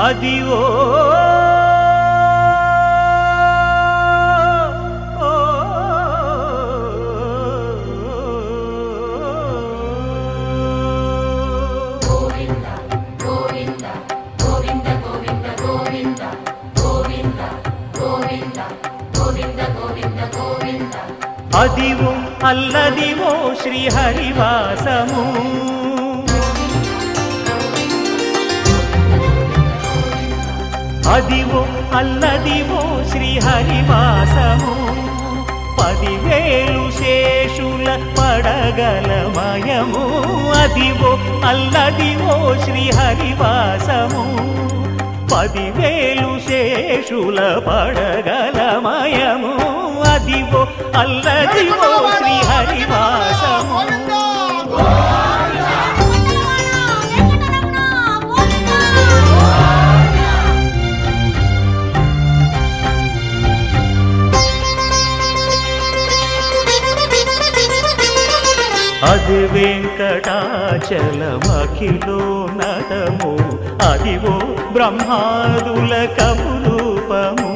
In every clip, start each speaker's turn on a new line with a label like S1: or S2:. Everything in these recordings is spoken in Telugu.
S1: అదివో అదివో అల్లదివో శ్రీహరివాసము అదివో అల్లదివో శ్రీహరివాసము 10,000 శేషుల పడగలమయము అదివో అల్లదివో శ్రీహరివాసము 10,000 శేషుల పడగలమయము అదివో అల్లదివో శ్రీహరివాసము అది వెంకటాచలమఖిలోన్నతము అదివో బ్రహ్మాదుల కపురూపము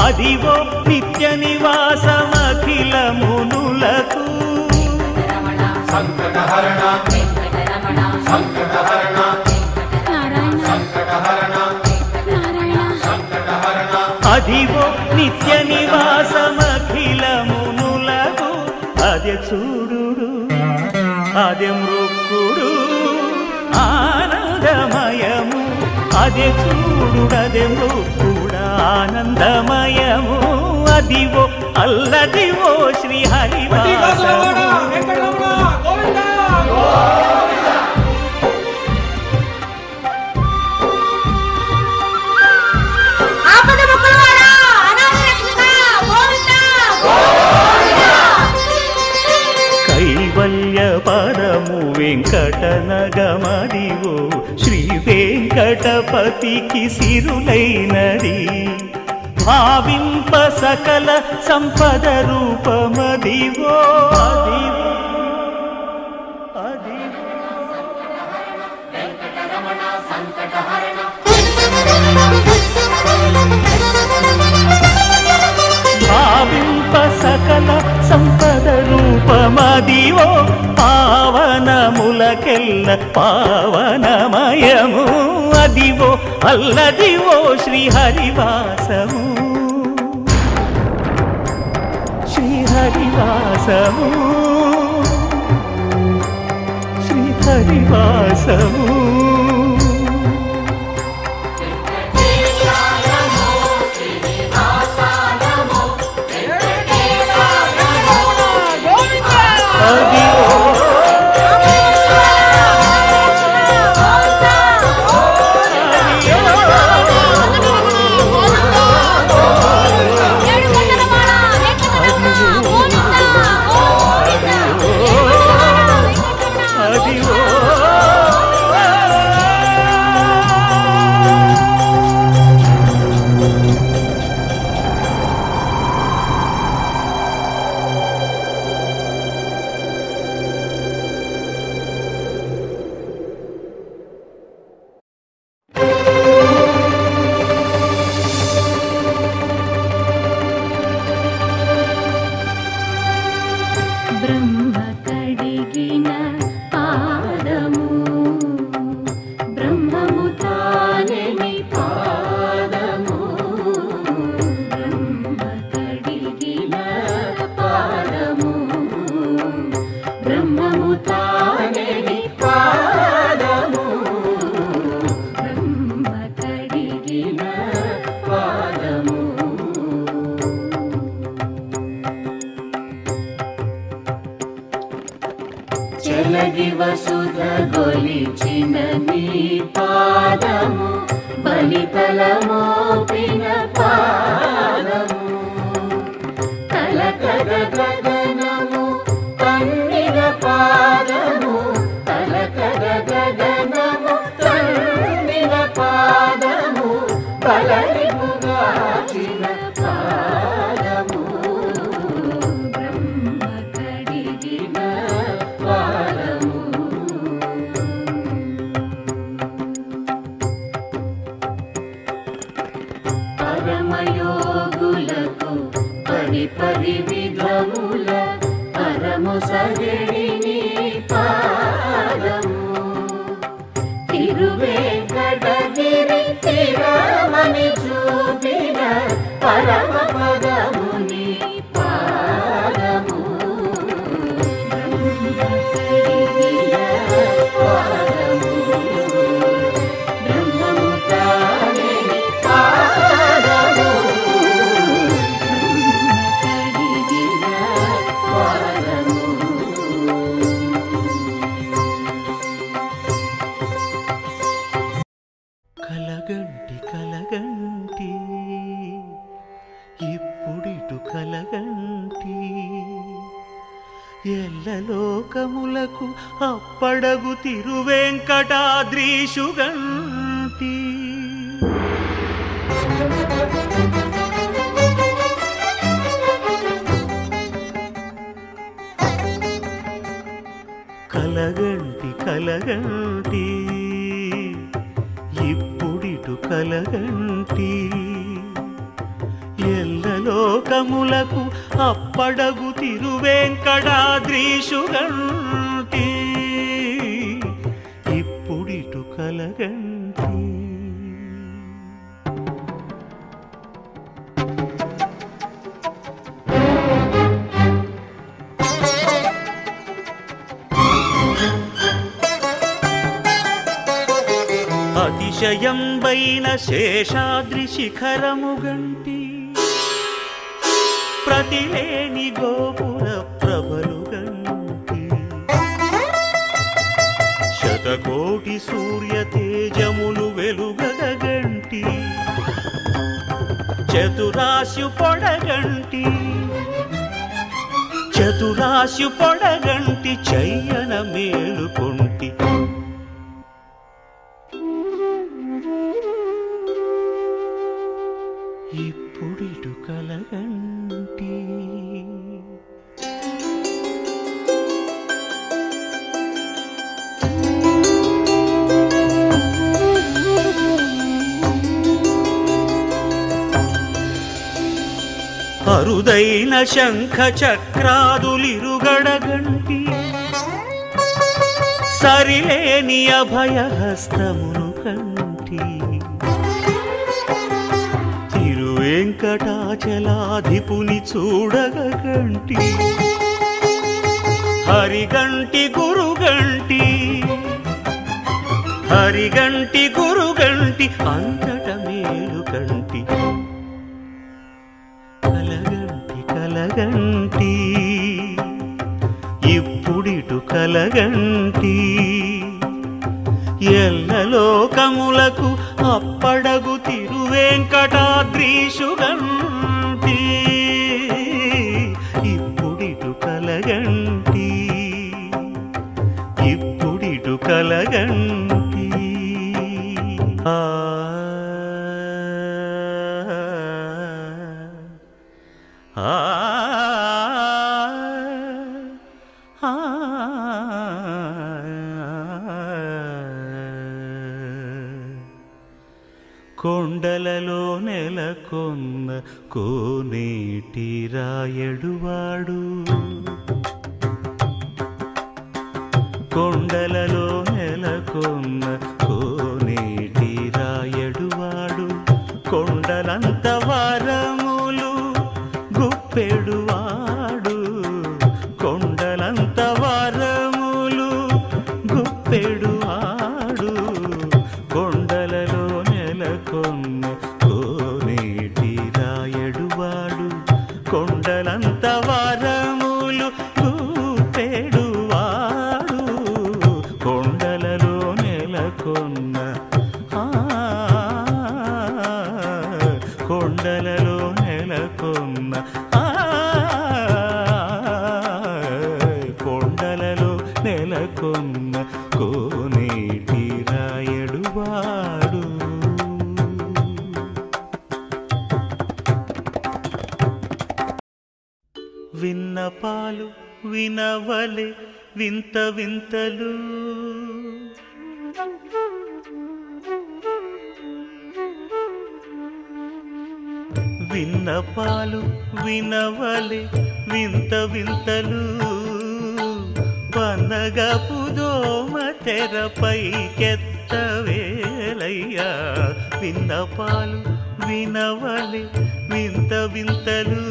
S1: అదివో నిత్య నివాసమఖిల మునులకు సంకటహరణ సంకటహరణ సంకటహరణ సంకటహరణ అదివో నిత్య నివాసమఖిల మునులకు అదే చూడు అదే మృక్కుడు ఆనందమయము అదే చూడుడదే మృక్కుడు ఆనందమయము అదివో అల్లదివో శ్రీహరివాసము కైవల్య పదము వెంకటనగమదివో శ్రీ వెంకటపతికి సిరులైనది భావింప సకల సంపద రూపమదివో భావింప సకల సంపద రూపమదివో పావనములకెల్ల పావనమయము అదివో అల్లదివో శ్రీహరివాసము శ్రీహరివాసము శ్రీహరివాసము
S2: చలగి వసుధ గొలిచిన నీ పాదము బలితల మోపిన పాదము తలకద గగనము తన్నిన పాదము తలకద గగనము తన్నిన పాదము బలరిపుగాచిన పాదము బ్రహ్మ కడిగిన పాదము పరి విధముల పరము సగడి నీ పాదము తిరువేంకటగిరి తిరమని చూపిన పరమ పదము నీ పాదము బ్రహ్మము తానే పాదము
S1: కలగంటి కలగంటి ఇప్పుడిటు కలగంటి ఎల్లలోకములకు అప్పడగు తిరువెంకటాద్రీషుగంటి కలగంటి కలగంటి ఇప్పుడిటు కలగంటి ఎల్లలోకములకు అప్పడగు తిరువెంకటాద్రీషుగంటి ఇప్పుడిటు కలగంటి అతిశయంబైన శేషాద్రి శిఖరముగంటి ప్రతిలేని గోపుర ప్రభలుగంటి శతకోటి సూర్య తేజములు వెలుగగంటి చతురాశు పొడగంటి చతురాశు పొడగంటి చయ్యన మేలుకొంటి ఇప్పుడిటు కలగంటి అరుదైన శంఖ చక్రాదులిరుగడగంటి సరిలేని అభయహస్తమును కంటి వెంకటాచలాధిపుని చూడగంటి హరిగంటి గురుగంటి హరిగంటి గురుగంటి అంతట మేలుగంటి కలగంటి కలగంటి ఇప్పుడిటు కలగంటి ఎల్లలోకములకు అప్పడగు తిరువెంకటాద్రీషుగంటి ఇప్పుడిటు కలగంటి ఇప్పుడిటు కలగంటి ఆ కొండలలో నెలకొన్న కోనేటి రాయడువాడు కొండలలో నెలకొన్న కోనేటి రాయడువాడు కొండలంత వారములు గుప్పెడువాడు కొండలంత వారములు గుప్పెడువాడు కొండలలో నెలకొన్న కోనేటి రాయడువాడు కొండలంత వారములు గుప్పెడువాడు కొండలలో నెలకొన్న కొండలలో నెలకొన్న కొండలలో నెలకొన్న కోనేటి రాయడువాడు విన్నపాలు వినవలే వింత వింతలు విన్నపాలు వినవలే వింత వింతలు పన్నగపు దోమ తెరపైకెత్తవేలయ్యా విన్నపాలు వినవలే వింత వింతలు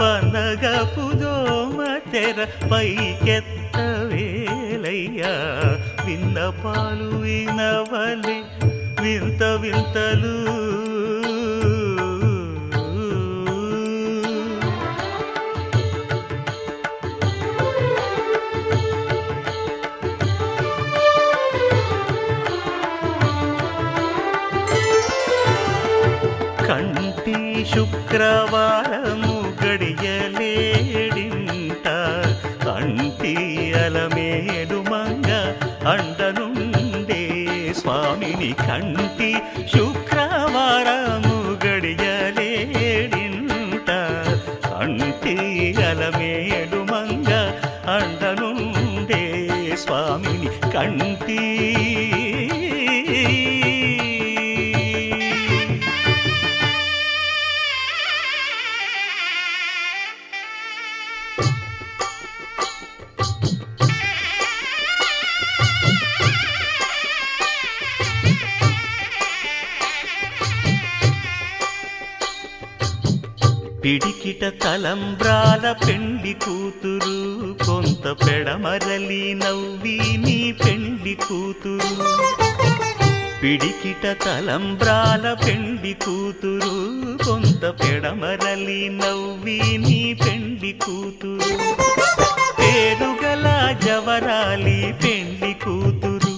S1: పన్నగపు దోమ తెరపైకెత్తవేలయ్యా విన్నపాలు వినవలే వింత వింతలు కంటి శుక్రవారము గడియలేడింట కంటి అలమేడు మంగ అండనుండే స్వామిని కంటి శుక్రవారము గడియలేడింట కంటి అలమేడు మంగ అండనుండే స్వామిని కంటి పిడికిట తలంబ్రాల పెండ్లి కూతురు కొంత పెడమరలి నవ్వి నీ పెండ్లి కూతురు పిడికిట తలంబ్రాల పెండ్లి కూతురు కొంత పెడమరలి నవ్వి నీ పెండ్లి కూతురు పేరుగల జవరాలి పెండ్లి కూతురు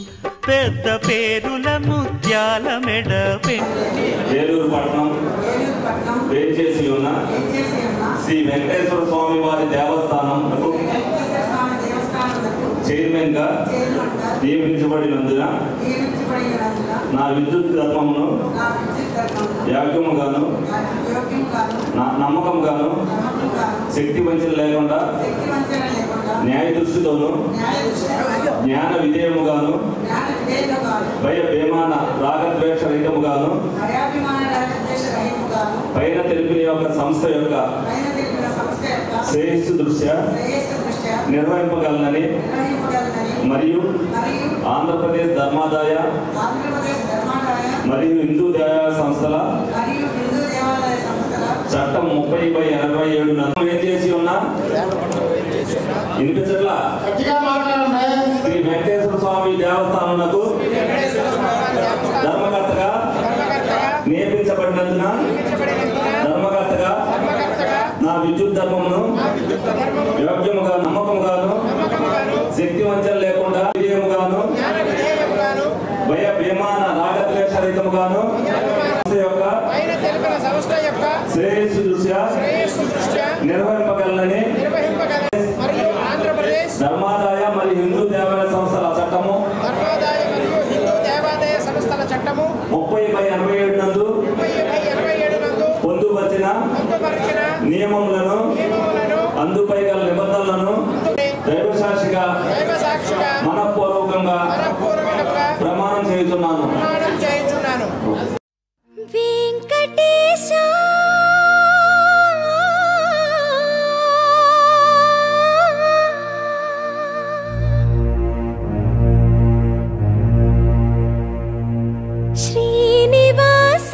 S1: పెద్ద పేరుల ముత్యాల మెడ పెండ్లి
S3: వేచేసి ఉన్న శ్రీ వెంకటేశ్వర స్వామి వారి దేవస్థానం చైర్మన్ గా నియమించబడినందున నా విద్యుత్ ధర్మమును యాగ్యముగాను నమ్మకంగాను శక్తి వంచన లేకుండా న్యాయ దృష్టితోను జ్ఞాన విధేయముగాను భయ భేమాన రాగద్వేష రహితముగాను పైన తెలిపిన యొక్క సంస్థ యొక్క శ్రేయస్సు దృష్ట్యా నిర్వహింపగలనని మరియు ఆంధ్రప్రదేశ్ ధర్మాదాయ మరియు హిందూ దేవాలయ సంస్థల చట్టం 30/87 వేచేసి ఉన్న వినిపించట్లా శ్రీ వెంకటేశ్వర స్వామి దేవస్థానమునకు ధర్మకర్తగా నియమించబడినందున ధర్మకర్తగా నా విద్యుత్ ధర్మమును యోగ్యముగా నమ్మకముగాను శక్తి వంచన లేకుండా విజయముగాను భయ భీమాన రాగద్వేష రహితముగాను శ్రేయస్సు దృష్ట్యా నిర్వహింపగలనని ధర్మాదాయ మరియు హిందూ దేవాలయ సంస్థల చట్టము 30/87 నందు పొందుపరిచిన నియమములను అందుపై గల నిబంధనలను దైవసాక్షిగా మనఃపూర్వకంగా ప్రమాణం చేస్తున్నాను.
S4: వెంకటేశ శ్రీనివాస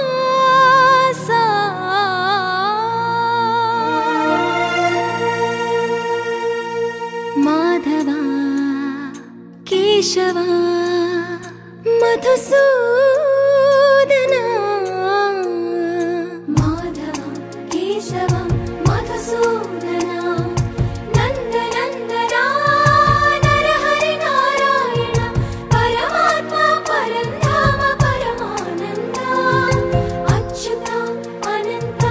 S4: శేషశైలవాస మాధవ కేశవ మధుసూదన మాధవ కేశవ మధుసూదన నందనందన నరహరి నారాయణ పరమాత్మ పరంధామ పరమానంద అచ్యుత అనంత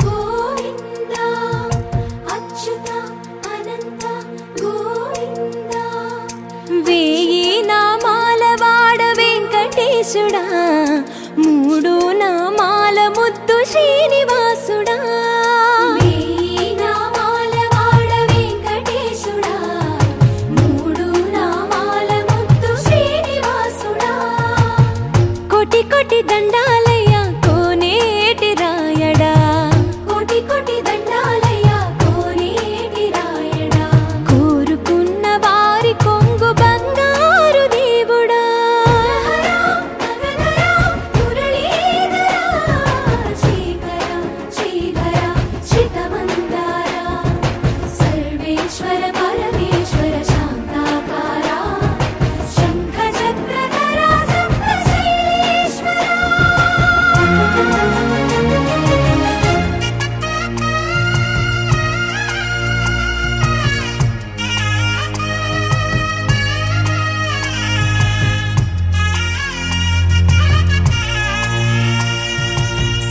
S4: గోవింద అచ్యుత అనంత గోవింద వేయి నామాల వాడ వెంకటేశుడా మూడు నామాల ముద్దు శ్రీనివాసుడా దండాలయ్యా కోనేటి రాయడా కోటి కోటి దండాలయ్యా కోనేటి రాయడా కోరుకున్న వారి కొంగు బంగారు దేవుడా శ్రీకర శ్రీధర శ్రితమందార సర్వేశ్వర పరమేశ్వర శాంతాకార శంఖ చక్రధర సప్తశైలేశ్వర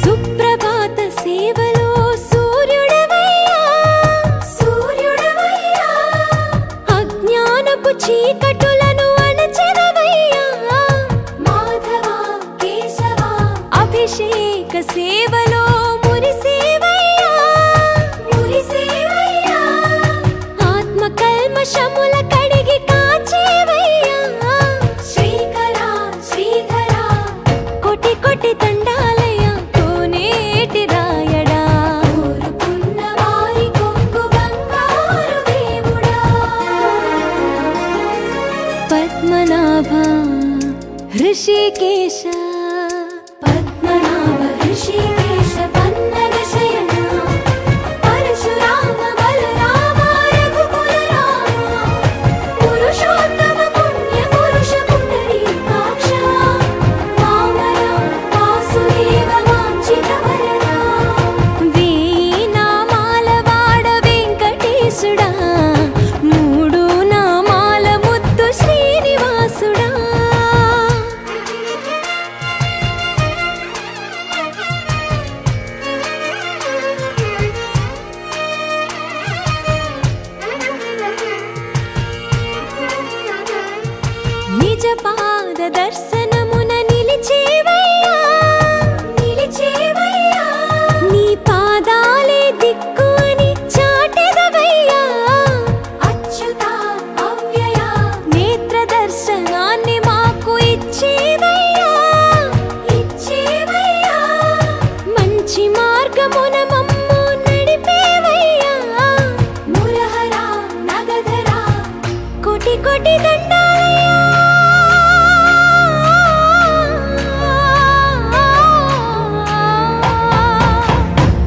S4: సుప్రభాత సేవలో సూర్యుడవయ్యా సూర్యుడవయ్యా అజ్ఞానపు చీకటులను అణచెదవయ్యా మాధవ కేశవ అభిషేక సేవలో మురిసేవయ్యా మురిసేవయ్యా ఆత్మ కల్మషముల కడిగి కాచేవయ్యా శ్రీకర శ్రీధర కోటి కోటి దండాలయ్యా కోనేటి రాయడా కోరుకున్న వారి కొంగు బంగారు దేవుడా పద్మనాభ హృషికేశ పద్మనాభ హృషికేశ పన్నగ శయన పరశురామ బలరామ రఘుకుల రామ పురుషోత్తమ పుణ్య పురుష పుండరీకాక్ష వామన వాసుదేవ వాంఛిత వరదా వేయి నామాల వాడ వెంకటేశుడా మూడు నామాల ముద్దు శ్రీనివాసుడా నిజ పాద దర్శనమున నిలిచేవయ్యా నిలిచేవయ్యా నీ పాదాలే దిక్కు అని చాటెదవయ్యా అచ్యుత అవ్యయ నేత్ర దర్శనాన్ని మాకు ఇచ్చేవయ్యా ఇచ్చేవయ్యా మంచి మార్గమున మమ్ము నడిపేవయ్యా మురహర నగధర కోటి కోటి దండాలయ్యా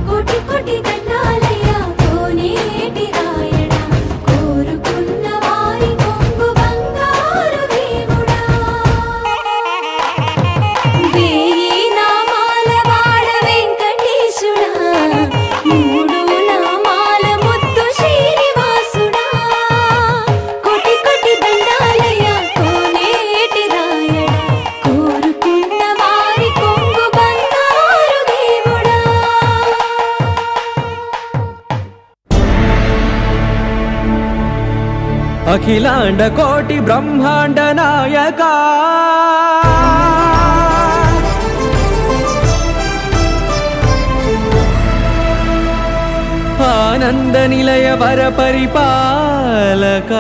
S4: కోటి కోటి దండాలయ్యా కోనేటి రాయడా కోరుకున్న వారి కొంగు బంగారు దేవుడా వేయి నామాల వాడ వెంకటేశుడా మూడు నామాల ముద్దు శ్రీనివాసుడా కోటి కోటి దండాలయ్యా కోనేటి రాయడా కోరుకున్న వారి కొంగు బంగారు దేవుడా
S5: అఖిలాండ కోటి బ్రహ్మాండ నాయక ఆనంద నిలయ వర పరిపాలక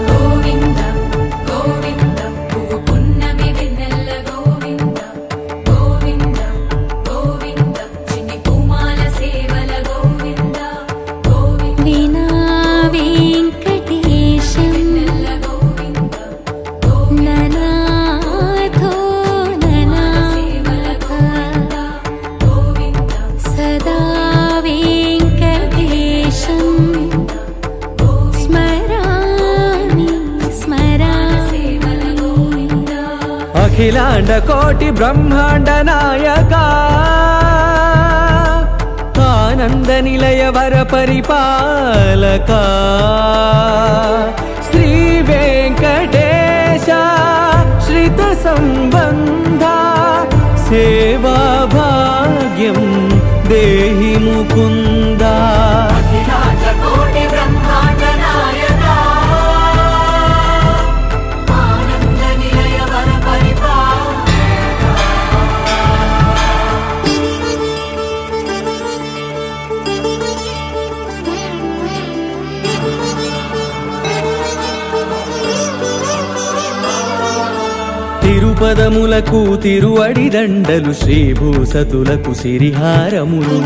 S4: గోవింద గోవింద పువ్వు పున్నమి వెన్నెల గోవింద గోవింద గోవింద చిన్ని పూమాల సేవల గోవింద గోవింద వీణా వెంకటేశం వెన్నెల గోవింద ననాథో ననా సేవల గోవింద గోవింద సదా వెంకటేశం స్మరామి స్మరామి
S5: అఖిలాండ కోటి బ్రహ్మాండ నాయక ఆనంద నిలయ వర పరిపాలక శ్రీ వెంకటేశ శ్రిత సంబంధ సేవా భాగ్యం దేహి ముకుంద
S2: అఖిలాండ కోటి బ్రహ్మాండ నాయక ఆనంద నిలయ వర
S5: తిరుపదములకు తిరువడిదండలు శ్రీభూసతులకు సిరిహారములు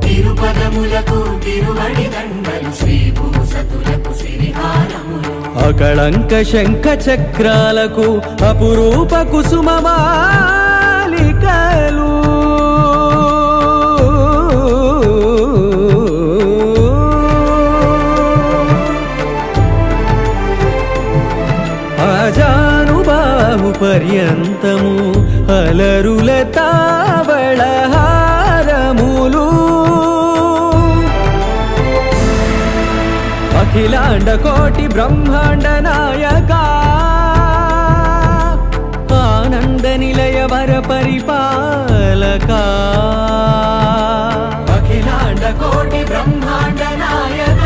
S2: తిరుపదములకు తిరువడిదండలు శ్రీభూసతులకు సిరిహారములు
S5: అకళంక శంఖ చక్రాలకు అపురూప కుసుమమాలికలు ఆజానుబాహు పర్యంతము అలరుల తావళహారములు అఖిలాండ కోటి బ్రహ్మాండ నాయక ఆనంద నిలయ వర పరిపాలక
S2: అఖిలాండ కోటి బ్రహ్మాండ నాయక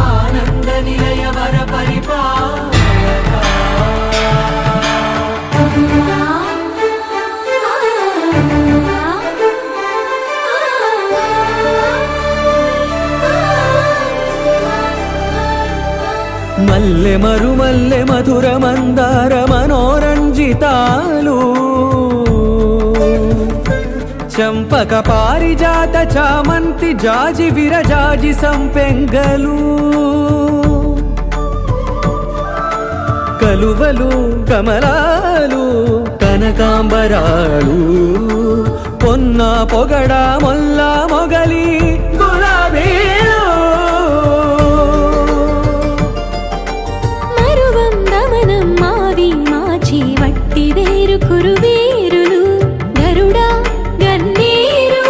S2: ఆనంద నిలయ వర పరిపాలక
S5: మల్లె మరుమల్లె మధుర మందార మనోరంజితాలు చంపక పారిజాత చామంతి జాజి విరజాజి సంపెంగలు కలువలు కమలాలు కనకాంబరాలు పొన్న పొగడ మొల్ల మొగలి గులాబీలు
S4: మరువందమనం మావి మాచి వట్టి వేరు కురువేరులు గరుడా గన్నేరు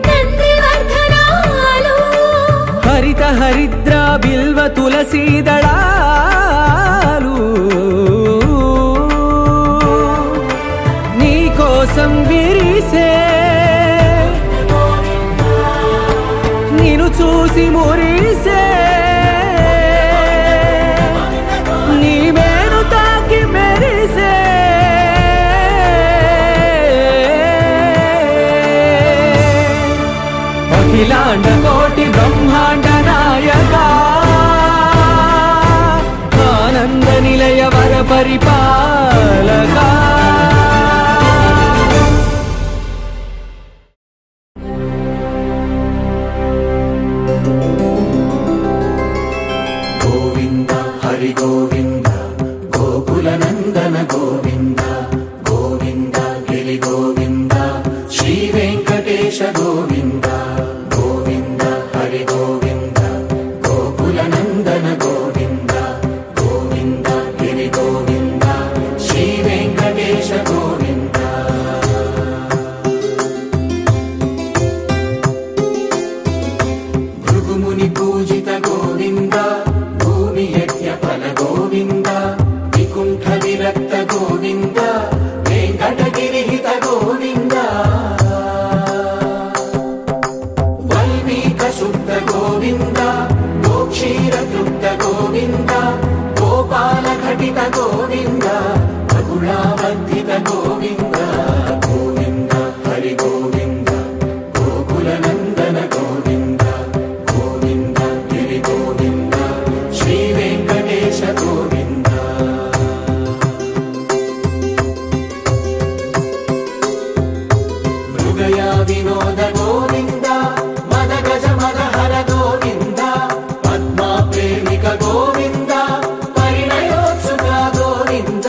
S4: నందివర్ధనాలు
S5: హరిత హరిద్ర బిల్వ తులసీదళాలు నీకోసం విరిసే నిన్ను చూసి మురిసే నీ మేను తాకి మెరిసే అఖిలాండ కోటి బ్రహ్మాండ నాయక ఆనంద నిలయ వర పరిపాలక
S2: గోవింద హరి గోవింద గోకుల నందన గోవింద గోవింద గిరి గోవింద శ్రీ వెంకటేశ గోవింద గోవింద హరి గోవింద గోకుల నందన గోవింద గోవింద గిరి గోవింద శ్రీ వెంకటేశ గోవింద భృగుముని పూజిత గోవింద భూమి యజ్ఞ ఫల గోవింద వికుంఠ విరక్త గోవింద వెంకటగిరిహిత గోవింద వల్మీక శుద్ధ గోవింద గోక్షీర తృప్త గోవింద గోపాల ఘటిత గోవింద బహుళావర్ధిత గోవింద గోవింద హరి గోవింద గోకుల నందన గోవింద గోవింద గిరి గోవింద శ్రీ వెంకటేశ గోవింద మృగయా వినోద గోవింద మద గజ మద హర గోవింద పద్మా ప్రేమిక గోవింద పరిణయోత్సుక గోవింద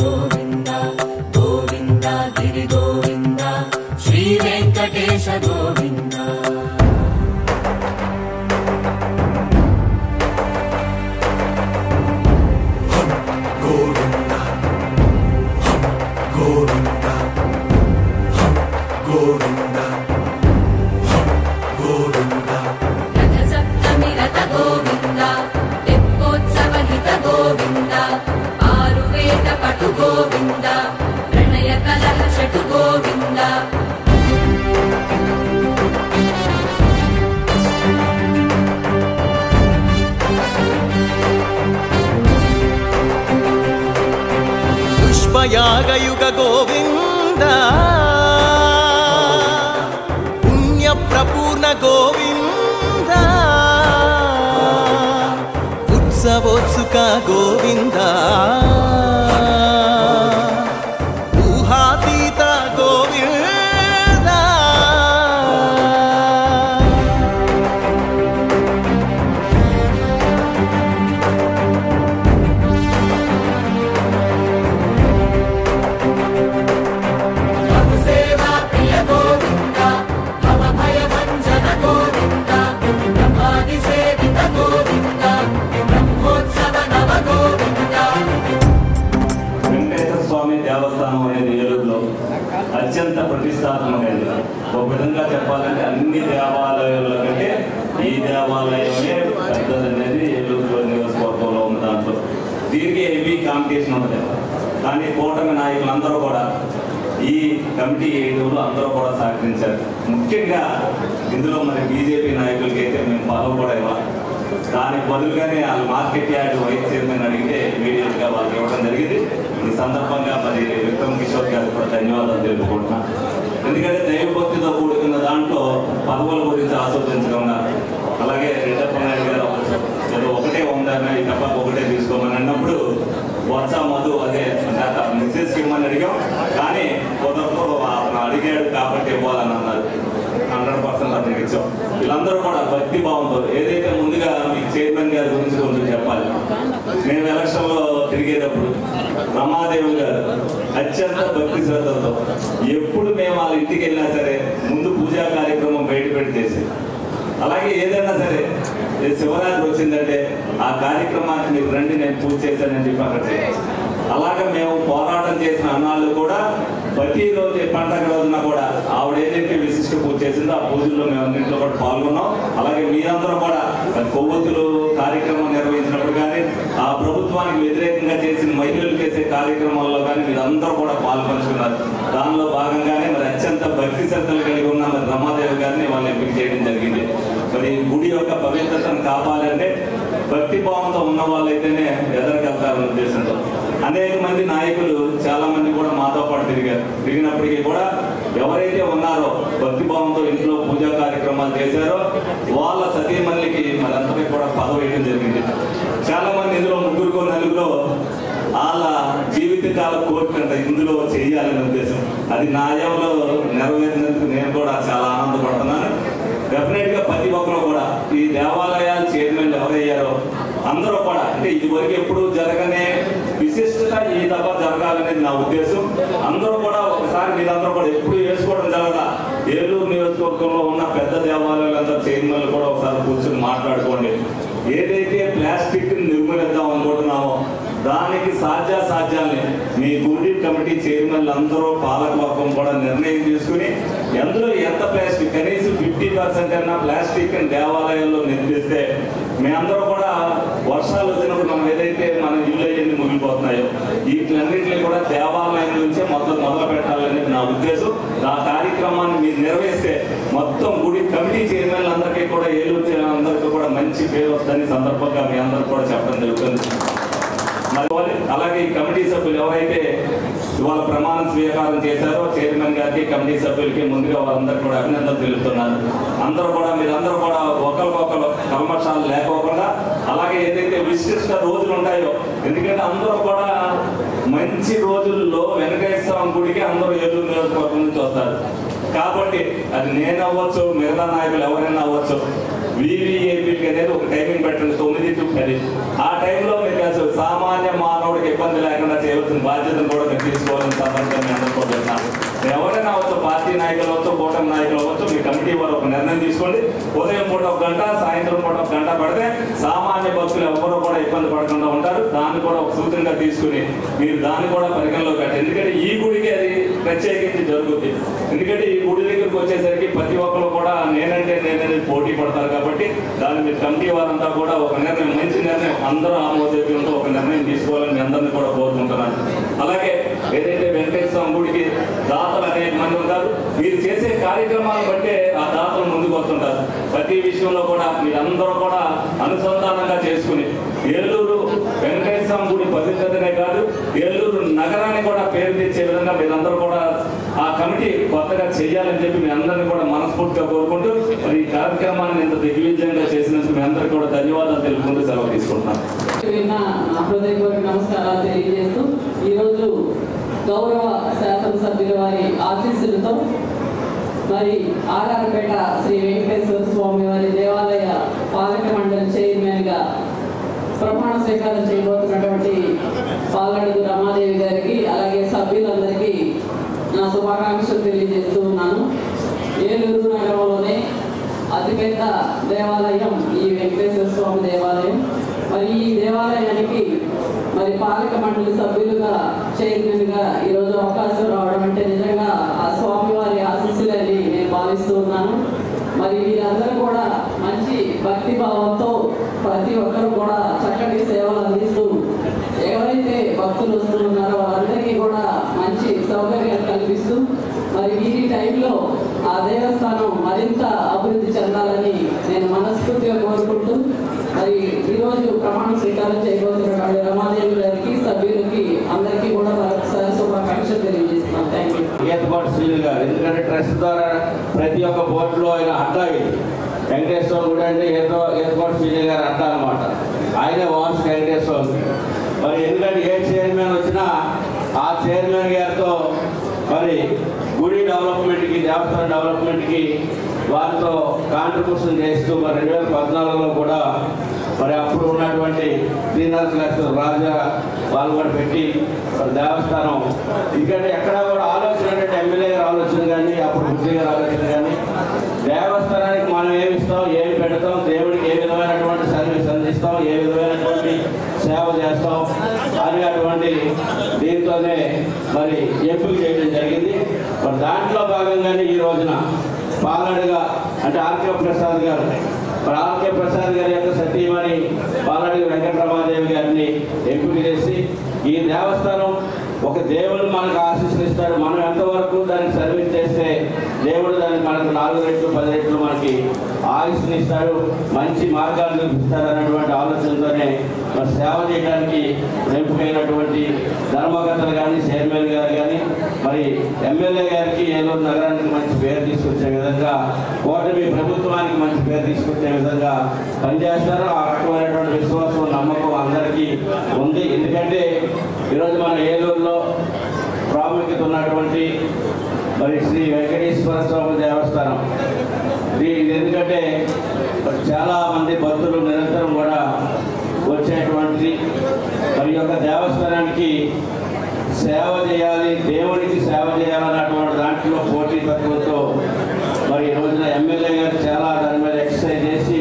S2: గోవింద గోవింద గిరి గోవింద శ్రీ వెంకటేశ గోవింద గోవింద గోవింద గోవింద గోవింద
S4: రథ సప్తమి రథ గోవింద తెప్పోత్సవ హిత గోవింద ఆరువేద పటు గోవింద ప్రణయ కలహ షటు గోవింద
S5: పుష్పయాగయుగ గోవింద పుణ్యప్రపూర్ణ గోవింద ఉత్సవోత్సుక గోవింద ఊహాతీత గోవింద
S2: సేవా ప్రియ గోవింద భవ భయ భంజన గోవింద బ్రహ్మాది సేవిత గోవింద బ్రహ్మోత్సవ నవ గోవింద
S3: వెంకటేశ్వర స్వామి దేవస్థానం అనేది ఏలూరులో అత్యంత ప్రతిష్టాత్మకమైనది. ఒక విధంగా చెప్పాలంటే అన్ని దేవాలయాల కంటే ఈ దేవాలయమే పెద్దదనేది ఏలూరులో నియోజకవర్గంలో ఉన్న దాంట్లో. దీనికి హెవీ కాంపిటీషన్ ఉంటుంది. కానీ కూటమి నాయకులందరూ కూడా ఈ కమిటీ ఏడుగురు అందరూ కూడా సహకరించారు. ముఖ్యంగా ఇందులో మరి బీజేపీ నాయకులకి అయితే మేము పదవి కూడా ఇవ్వాలి. దానికి బదులుగానే వాళ్ళు మార్కెట్ యార్డ్ వైస్ చైర్మన్ అడిగితే ఇమీడియట్గా వాళ్ళకి ఇవ్వడం జరిగింది. ఈ సందర్భంగా మరి విక్రమ్ కిషోర్ గారికి కూడా ధన్యవాదాలు తెలుపుకుంటున్నాను. ఎందుకంటే దైవభక్తితో కూడుకున్న దాంట్లో పదవుల గురించి ఆస్వాదించకుండా, అలాగే రెడ్డప్ప నాయుడు గారు ఏదో ఒకటే ఉందని ఈ తప్ప ఒకటే తీసుకోమని అన్నప్పుడు వచ్చా మధు అదే మెసేజ్ ఇవ్వమని అడిగాం. కానీ కొందరు అతను అడిగాడు కాబట్టి ఇవ్వాలని అన్నారు. 100% అతనికి ఇచ్చాం. వీళ్ళందరూ కూడా భక్తి భావంతో ఏదైతే ముందుగా మీకు చైర్మన్ గారి గురించి కొంచెం చెప్పాలి. మేము ఎలక్షన్లో తిరిగేటప్పుడు రమాదేవి గారు అత్యంత భక్తి శ్రద్ధలతో ఎప్పుడు మేము వాళ్ళ ఇంటికి వెళ్ళినా సరే ముందు పూజా కార్యక్రమం బయట పెట్టి చేసేది. అలాగే ఏదైనా సరే శివరాత్రి వచ్చిందంటే ఆ కార్యక్రమానికి మీరు రండి నేను పూజ చేశానని చెప్పి అక్కడ చేయాలి. అలాగే మేము పోరాటం చేసిన అన్నాళ్ళు కూడా ప్రతిరోజు పండగ రోజున కూడా ఆవిడ ఏదైతే విశిష్ట పూజ చేసిందో ఆ పూజల్లో మేము అన్నింటిలో కూడా పాల్గొన్నాం. అలాగే మీరందరూ కూడా కొవ్వొత్తులు కార్యక్రమం నిర్వహించినప్పుడు కానీ ఆ ప్రభుత్వానికి వ్యతిరేకంగా చేసిన మహిళలు చేసే కార్యక్రమాల్లో కానీ మీరందరూ కూడా పాల్పంచుకున్నారు. దానిలో భాగంగానే మరి అత్యంత భక్తి శ్రద్ధలు కలిగి ఉన్న మరి రమాదేవి గారిని వాళ్ళు ఎంపిక చేయడం జరిగింది. మరి గుడి యొక్క పవిత్రతను కాపాలంటే భక్తి భావంతో ఉన్న వాళ్ళైతేనే ఎదరికెళ్తారన్న ఉద్దేశంతో అనేక మంది నాయకులు చాలా మంది కూడా మాతో పాటు తిరిగినప్పటికీ కూడా ఎవరైతే ఉన్నారో భక్తి భావంతో ఇంట్లో పూజా కార్యక్రమాలు చేశారో వాళ్ళ సతీమణులకి మరి అంతటి కూడా పదవి వేయడం జరిగింది. చాలా మంది ఇందులో ముగ్గురుకో నలుగులో వాళ్ళ జీవితకాల కోరికంట ఇందులో చేయాలనే ఉద్దేశం. అది న్యాయంలో నెరవేరినందుకు నేను కూడా చాలా ఆనందపడుతున్నాను. డెఫినెట్ గా ప్రతి ఒక్కరు కూడా ఈ దేవాలయాల చైర్మన్ ఎవరయ్యారో అందరూ కూడా అంటే ఇదివరకు ఎప్పుడు జరగనే విశిష్టత ఈ దఫా జరగాలనేది నా ఉద్దేశం. అందరూ కూడా ఒకసారి మీరందరూ కూడా ఎప్పుడు వేసుకోవడం జరగదా. ఏలూరు నియోజకవర్గంలో ఉన్న పెద్ద దేవాలయాలంతా చైర్మన్లు కూడా ఒకసారి కూర్చొని మాట్లాడుకోండి. ఏదైతే ప్లాస్టిక్ నిర్మూలిద్దాం అనుకుంటున్నామో దానికి సాధ్యాల్ని మీ గుడి కమిటీ చైర్మన్లు అందరూ పాలకవర్గం కూడా నిర్ణయం తీసుకుని ఎందులో ఎంత ప్లాస్టిక్ కనీసం 50% అయినా ప్లాస్టిక్ దేవాలయాల్లో నిర్మిస్తే మేమందరూ కూడా వర్షాలు వచ్చినప్పుడు మనం ఏదైతే మన ఇల్లు అయ్యింది ముగిలిపోతున్నాయో వీటిలన్నింటినీ కూడా దేవాలయం నుంచే మొదలు పెట్టాలనేది నా ఉద్దేశం. ఆ కార్యక్రమాన్ని మీరు నిర్వహిస్తే మొత్తం గుడి కమిటీ చైర్మన్లు అందరికీ కూడా ఏలూరు అందరికీ కూడా మంచి పేరు వస్తుందని సందర్భంగా మీ అందరూ కూడా చెప్పడం జరుగుతుంది. అలాగే ఈ కమిటీ సభ్యులు ఎవరైతే ఇవాళ ప్రమాణ స్వీకారం చేశారో చైర్మన్ గారికి కమిటీ సభ్యులకి ముందుగా వాళ్ళందరూ కూడా అభినందనలు తెలుపుతున్నారు. అందరూ కూడా మీరందరూ కూడా ఒకరికొకరు కల్మషాలు లేకోకుండా అలాగే ఏదైతే విశిష్ట రోజులు ఉంటాయో ఎందుకంటే అందరూ కూడా మంచి రోజుల్లో వెంకటేశ్వర స్వామి గుడికి అందరూ ఏలూరు నియోజకవర్గం నుంచి వస్తారు. కాబట్టి అది నేను అవ్వచ్చు మిగతా నాయకులు ఎవరైనా అవ్వచ్చు వివిఐపీకి అనేది ఒక టైమింగ్ పెట్టండి 9 to 10. ఆ టైంలో మీకు సామాన్య మానవుడికి ఇబ్బంది లేకుండా చేయవలసిన చేయవలసిన బాధ్యతను కూడా మీరు తీసుకోవాలని సందర్భంగా అనుకోబోతున్నాను. ఎవరైనా అవ్వచ్చు, పార్టీ నాయకులు అవ్వచ్చు, కూటమి నాయకులు అవ్వచ్చు, మీ కమిటీ వారు ఒక నిర్ణయం తీసుకోండి. ఉదయం పూట 1 గంట, సాయంత్రం పూట 1 గంట పడితే సామాన్య భక్తులు ఎవరూ కూడా ఇబ్బంది పడకుండా ఉంటారు. దాన్ని కూడా ఒక సూచనగా తీసుకుని మీరు దాన్ని కూడా పరిగణలో పెట్టండి. ఎందుకంటే ఈ గుడికి అది ప్రత్యేకించి జరుగుతుంది. ఎందుకంటే ఈ గుడి దగ్గరికి వచ్చేసరికి ప్రతి ఒక్కరు కూడా నేనంటే పోటీ పడతారు. కాబట్టి దాన్ని మీరు కమిటీ వారంతా కూడా ఒక నిర్ణయం, మంచి నిర్ణయం, అందరూ ఆమోదయోగ్యంతో ఒక నిర్ణయం తీసుకోవాలని మీ అందరినీ కూడా కోరుకుంటున్నాను. అలాగే ఏదైతే వెంకటేశ్వర స్వామి గుడికి దాతలు అనేక మంది ఉంటారు. మీరు చేసే కార్యక్రమాలను బట్టే ఆ దాతలు ముందుకు వస్తుంటారు. ప్రతి విషయంలో కూడా మీరందరూ కూడా అనుసంధానంగా చేసుకుని ఏలూరు వెంకటేశ్వర గుడి పవిత్రతనే కాదు, ఏలూరు నగరాన్ని కూడా పేరు తెచ్చే విధంగా మీరందరూ కూడా ఆ కమిటీ కొత్తగా చేయాలని చెప్పి మీ అందరినీ కూడా మనస్ఫూర్తిగా కోరుకుంటూ మరి ఈ కార్యక్రమాన్ని ఇంత దిగ్విజయంగా చేసినందుకు మీ అందరికీ కూడా ధన్యవాదాలు తెలుపుకుంటూ సెలవు తీసుకుంటున్నాను.
S6: హృదయపూర్వక నమస్కారాలు తెలియజేస్తూ ఈరోజు గౌరవ శాసనసభ్యుల వారి ఆశీస్సులతో మరి ఆర్ఆర్పేట శ్రీ వెంకటేశ్వర స్వామి వారి దేవాలయ పాలక మండలి చైర్మన్ గా ప్రమాణ స్వీకారం చేయబోతున్నటువంటి పాలడుగు రమాదేవి గారికి అలాగే సభ్యులందరికీ నా శుభాకాంక్షలు తెలియజేస్తూ ఉన్నాను. ఏలూరు నగరంలోనే అతిపెద్ద దేవాలయం ఈ వెంకటేశ్వర స్వామి దేవాలయం. మరి ఈ దేవాలయానికి మరి పాలక మండలి సభ్యులుగా చైర్మన్గా ఈరోజు అవకాశం రావడం అంటే నిజంగా ఆ స్వామివారి ఆశీస్సులని నేను భావిస్తూ ఉన్నాను. మరి వీరందరూ కూడా మంచి భక్తి భావంతో ప్రతి ఒక్కరు కూడా చక్కటి సేవలు అందిస్తూ ఎవరైతే భక్తులు వస్తున్నారో వాళ్ళందరికీ కూడా మంచి సౌకర్యాలు కల్పిస్తూ మరి వీరి టైంలో ఆ దేవస్థానం మరింత అభివృద్ధి చెందాలని నేను మనస్ఫూర్తిగా కోరుకుంటూ మరి ఈరోజు ప్రమాణ స్వీకారం చేయబోతున్నటువంటి రమాదేవి గారికి సభ్యులకి అందరికీ కూడా మరొకసారి శుభాకాంక్షలు తెలియజేస్తున్నాం. Thank you.
S7: ఏర్పాటు శ్రీలు గారు, ఎందుకంటే ట్రస్ట్ ద్వారా ప్రతి ఒక్క బోర్డులో ఆయన అడ్డా వెంకటేశ్వర గుడి అంటే ఏర్పాటు శ్రీలు గారు అడ్డా అనమాట. ఆయనే వాన్స్ వెంకటేశ్వర. మరి ఎందుకంటే ఏ చైర్మన్ వచ్చినా ఆ చైర్మన్ గారితో మరి గుడి డెవలప్మెంట్కి, దేవస్థానం డెవలప్మెంట్కి వారితో కాంట్రిబ్యూషన్ చేస్తూ మరి 2014లో కూడా మరి అప్పుడు ఉన్నటువంటి శ్రీనివాస రాజా వాళ్ళు కూడా పెట్టి దేవస్థానం ఎందుకంటే ఎక్కడ కూడా ఆలోచన అంటే ఎమ్మెల్యే గారు ఆలోచన కానీ అప్పుడు బుద్ధి గారు ఆలోచన కానీ దేవస్థానానికి మనం ఏమి ఇస్తాం, ఏమి పెడతాం, దేవుడికి ఏ విధమైనటువంటి సర్వీస్ అందిస్తాం, ఏ విధమైనటువంటి సేవ చేస్తాం అనేటువంటి దీంతోనే మరి ఎంపిక చేయడం జరిగింది. మరి దాంట్లో భాగంగానే ఈ రోజున పాలడుగా అంటే ఆర్కే ప్రసాద్ గారు, మరి ఆర్కే ప్రసాద్ గారి యొక్క సతీమణి పాలడుగు వెంకటరమాదేవి గారిని ఎంపిక చేసి ఈ దేవస్థానం ఒక దేవుడు మనకు ఆశీస్సులు మనం ఎంతవరకు దానికి సర్వీస్ చేస్తే దేవుడు దానికి మనకు 4 రెట్లు 10 రెట్లు మనకి ఆయుష్ని ఇస్తాడు, మంచి మార్గాలు చూపిస్తాడు అన్నటువంటి ఆలోచనతోనే మరి సేవ చేయడానికి ఎంపికైనటువంటి ధర్మకర్తలు కానీ చైర్మన్ గారు కానీ మరి ఎమ్మెల్యే గారికి ఏలూరు నగరానికి మంచి పేరు తీసుకొచ్చే విధంగా కూటమి ప్రభుత్వానికి మంచి పేరు తీసుకొచ్చే విధంగా పనిచేస్తారు. ఆ రకమైనటువంటి విశ్వాసం నమ్మకం అందరికీ ఉంది. ఎందుకంటే ఈరోజు మన ఏలూరులో ప్రాముఖ్యత ఉన్నటువంటి మరి శ్రీ వెంకటేశ్వర స్వామి దేవస్థానం ఇది ఎందుకంటే చాలా మంది భక్తులు నిరంతరం కూడా వచ్చేటువంటిది. మరి యొక్క దేవస్థానానికి సేవ చేయాలి, దేవుడికి సేవ చేయాలన్నటువంటి దాంట్లో పోటీ తత్వంతో మరి ఈ రోజున ఎమ్మెల్యే గారు చాలా దాని మీద ఎక్సర్సైజ్ చేసి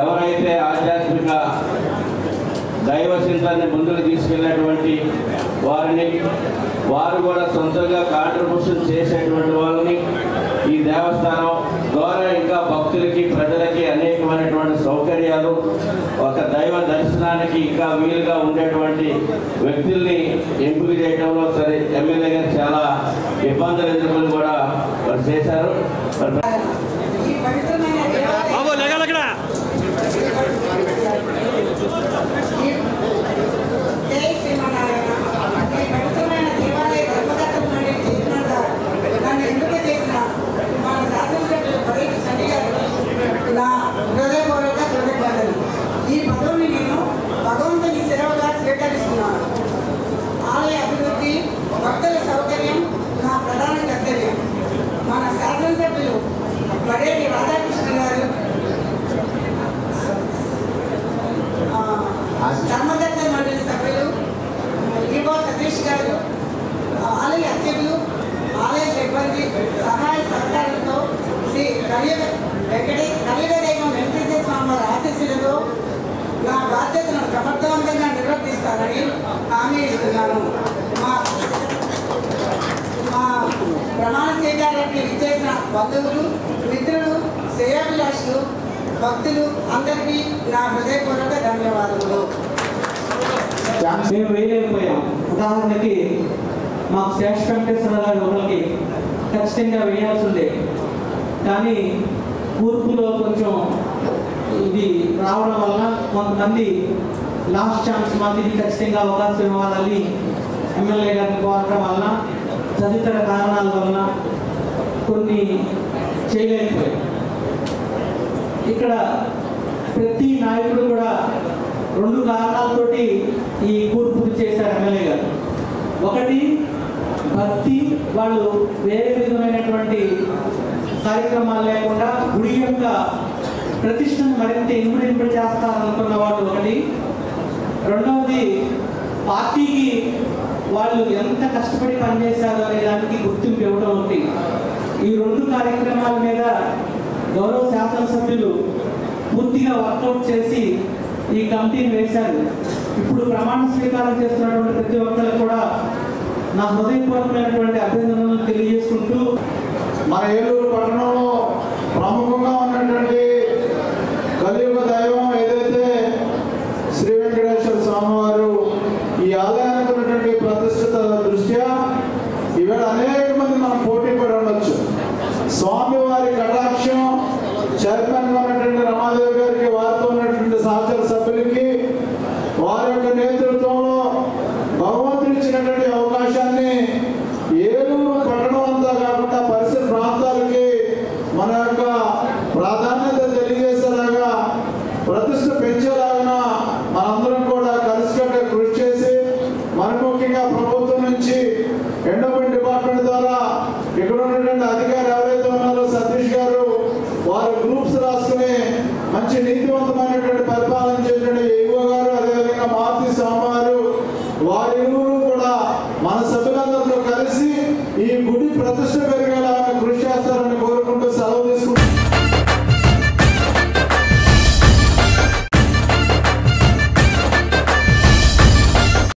S7: ఎవరైతే ఆధ్యాత్మిక దైవ చింతనని ముందుకు తీసుకెళ్ళినటువంటి వారు కూడా సొంతంగా కాంట్రిబ్యూషన్ చేసేటువంటి వాళ్ళని ఈ దేవస్థానం ద్వారా ఇంకా భక్తులకి ప్రజలకి అనేకమైనటువంటి సౌకర్యాలు ఒక దైవ దర్శనానికి ఇంకా వీలుగా ఉండేటువంటి వ్యక్తుల్ని ఎంపిక చేయడంలో సరే ఎమ్మెల్యే గారు చాలా ఇబ్బందులు ఎదుర్కొని కూడా చేశారు.
S8: ఈ పదవిని నేను భగవంతుని సేవగా స్వీకరిస్తున్నాను. ఆలయ అభివృద్ధి, భక్తుల సౌకర్యం నా ప్రధాన కర్తవ్యం. మన శాసనసభ్యులు సిబ్బంది సహాయ సహకారంతో శ్రీ కలియుగదైవం వెంకటేశ్వర స్వామి వారి ఆశీస్సులతో నా బాధ్యతను సమర్థవంతంగా నిర్వర్తిస్తానని హామీ ఇస్తున్నాను. మా ప్రమాణ స్వీకారానికి ఇచ్చేసిన బంధువులు, మిత్రులు, శ్రేయోభిలాషులు, భక్తులు అందరికీ నా హృదయపూర్వక ధన్యవాదములు.
S9: మేము వేయలేకపోయాం. ఉదాహరణకి మాకు శ్రేష్ఠ వెంకటేశ్వర గారి ఒకరికి ఖచ్చితంగా వేయాల్సి ఉండే, కానీ కూర్పులో కొంచెం ఇది రావడం వల్ల కొంతమంది లాస్ట్ ఛాన్స్ మాకు ఇది ఖచ్చితంగా అవకాశం ఇవ్వాలని ఎమ్మెల్యే గారిని కోరడం వలన తదితర కారణాల వలన కొన్ని చేయలేకపోయాం. ఇక్కడ ప్రతి నాయకుడు కూడా 2 కారణాలతోటి ఈ కూర్పులు చేశారు ఎమ్మెల్యే గారు. ఒకటి భక్తి, వాళ్ళు వేరే విధమైనటువంటి కార్యక్రమాలు లేకుండా గుడి యొక్క ప్రతిష్టను మరింత ఇనుమడింపు చేస్తారనుకున్న వాళ్ళు ఒకటి. రెండవది పార్టీకి వాళ్ళు ఎంత కష్టపడి పనిచేశారు అనే దానికి గుర్తింపు ఇవ్వడం ఒకటి. ఈ 2 కార్యక్రమాల మీద గౌరవ శాసనసభ్యులు పూర్తిగా వర్కౌట్ చేసి ఈ కమిటీని వేశారు. ఇప్పుడు ప్రమాణ స్వీకారం చేస్తున్నటువంటి ప్రతి ఒక్కరికి కూడా నా హృదయపూర్వకమైనటువంటి అభినందనలు తెలియజేసుకుంటూ,
S10: మన ఏలూరు పట్టణంలో ప్రముఖంగా ఉన్నటువంటి కలియుగ దైవం ఏదైతే శ్రీ వెంకటేశ్వర స్వామి వారు ఈ ఆలయానికి ఉన్నటువంటి ప్రతిష్ఠిత దృష్ట్యా ఈవేళ అనేక మంది మనం పోటీ పడి ఉండొచ్చు. స్వామివారి కటాక్షం చైర్మన్గా ఉన్నటువంటి రమాదేవి గారికి, వారితో ఉన్నటువంటి సహచర సభ్యులకి, వారి యొక్క నేతృత్వంలో భగవంతుడు ఇచ్చినటువంటి అవకాశాన్ని ఏలూరు పట్టణం అంతా కాకుండా పరిసర ప్రాంతాలకి మన యొక్క ప్రాధాన్యత తెలియజేసేలాగా, ప్రతిష్ట పెంచేలాగా మనందరం కూడా కలిసికట్టుగా కృషి చేసి, మనకు ముఖ్యంగా ప్రభుత్వం నుంచి ఎండోమెంట్ డిపార్ట్మెంట్ ద్వారా ఇక్కడ ఉన్నటువంటి అధికారి ఎవరైతే ఉన్నారో సతీష్ గారు, వారి గ్రూప్స్ రాసుకుని మంచి నీతివంతమైనటువంటి పరిపాలన చేసినటువంటి ఏవో గారు, అదేవిధంగా మారుతి స్వామి వారు, వారిరువురు కూడా మన సభ్యులందరితో కలిసి ఈ గుడి ప్రతిష్ట